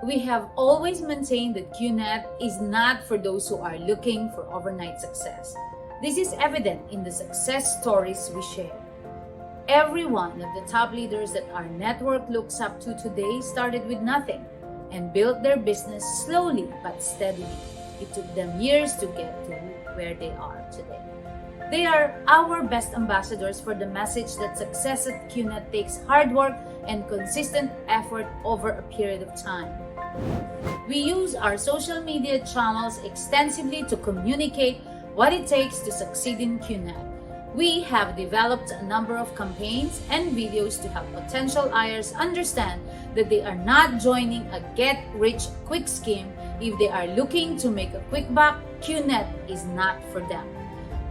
We have always maintained that QNET is not for those who are looking for overnight success. This is evident in the success stories we share. Every one of the top leaders that our network looks up to today started with nothing and built their business slowly but steadily. It took them years to get to where they are today. They are our best ambassadors for the message that success at QNET takes hard work and consistent effort over a period of time. We use our social media channels extensively to communicate what it takes to succeed in QNET. We have developed a number of campaigns and videos to help potential hires understand that they are not joining a get-rich-quick scheme. If they are looking to make a quick buck, QNET is not for them.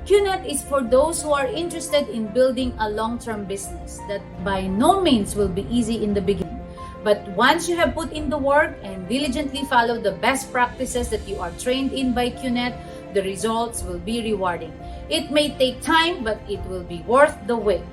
QNET is for those who are interested in building a long-term business that by no means will be easy in the beginning. But once you have put in the work and diligently follow the best practices that you are trained in by QNET, the results will be rewarding. It may take time, but it will be worth the wait.